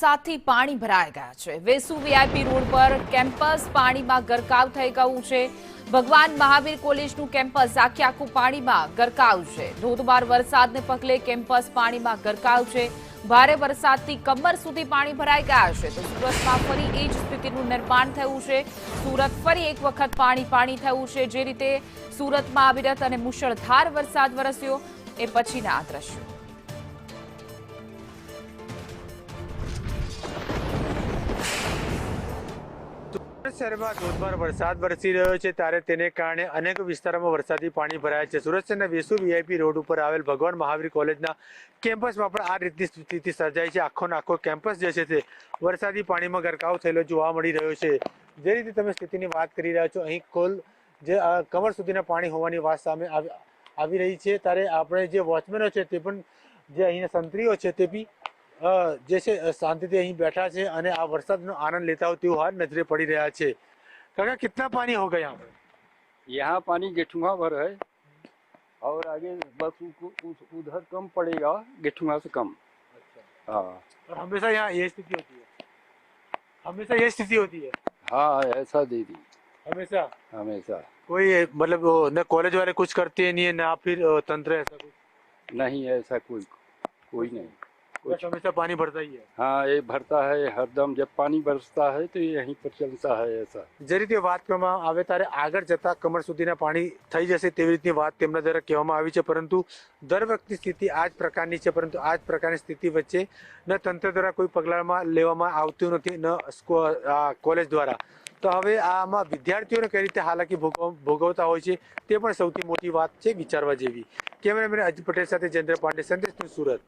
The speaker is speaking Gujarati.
વરસાદથી પાણી ભરાઈ ગયા છે। વેસુ વીઆઈપી રોડ પર કેમ્પસ પાણીમાં ગરકાવ થઈ ગયું છે। ભગવાન મહાવીર કોલેજનું કેમ્પસ આખે આખું પાણીમાં ગરકાવ છે। ધોધમાર વરસાદને પગલે કેમ્પસ પાણીમાં ગરકાવ છે। ભારે વરસાદથી કમર સુધી પાણી ભરાઈ ગયા છે। તો સુરતમાં ફરી એ જ સ્થિતિનું નિર્માણ થયું છે। સુરત ફરી એક વખત પાણી થયું છે। જે રીતે સુરતમાં અવિરત અને મુશળધાર વરસાદ વરસ્યો એ પછીના આ દ્રશ્યો। શહેરમાં ધોધમાર વરસાદ વરસી રહ્યો છે ત્યારે તેને કારણે અનેક વિસ્તારોમાં વરસાદી પાણી ભરાયા છે। સુરત શહેરના વેસુ વીઆઈપી રોડ ઉપર આવેલ ભગવાન મહાવીર કોલેજના કેમ્પસમાં પણ આ રીતની સ્થિતિ સર્જાઈ છે। આખો કેમ્પસ જે છે તે વરસાદી પાણીમાં ગરકાવ થયેલો જોવા મળી રહ્યો છે। જે રીતે તમે સ્થિતિની વાત કરી રહ્યા છો, અહીં જે કમર સુધીના પાણી હોવાની વાત સામે આવી રહી છે। ત્યારે આપણે જે વોચમેનો છે તે પણ જે અહીંના સંત્રીઓ છે તે બી જે છે શાंति અહીં बैठा છે અને આ વરસાદનો આનંદ લેતા હોય તેવું હાલ નજરે પડી રહ્યા છે। काका कितना पानी होगा यहाँ पे? यहाँ पानी गेठुआ भर है और आगे बस उधर कम पड़ेगा, गेठुआ से कम। अच्छा। हाँ। और हमेशा यहाँ ये स्थिति होती है? हमेशा ये स्थिति होती है? हाँ, ऐसा दीदी हमेशा हमेशा कोई मतलब न कॉलेज वाले कुछ करते हैं नहीं है ना फिर तंत्र ऐसा कुछ नहीं, ऐसा कोई नहीं। बस हमेशा पानी भरता ही है। हाँ, ये भरता है हरदम। जब पानी बरसता है तो यहीं पर चलता है ऐसा। જે રીતે વાત કરવામાં આવે ત્યારે આગળ જતા કમર સુધીના પાણી થઈ જશે તેવી રીતની વાત તેમના દ્વારા કહેવામાં આવી છે। પરંતુ દર વખતની સ્થિતિ આ જ પ્રકારની છે। પરંતુ આ જ પ્રકારની સ્થિતિ વચ્ચે ન તંત્ર દ્વારા કોઈ પગલાં લેવામાં આવતું નથી, ન કોલેજ દ્વારા। તો હવે આમાં વિદ્યાર્થીઓને કઈ રીતે હાલાકી ભોગવતા હોય છે તે પણ સૌથી મોટી વાત છે વિચારવા જેવી। કેમેરામેન અજીત પટેલ સાથે જયેન્દ્ર પાંડે, સંદેશ ન્યૂઝ, સુરત।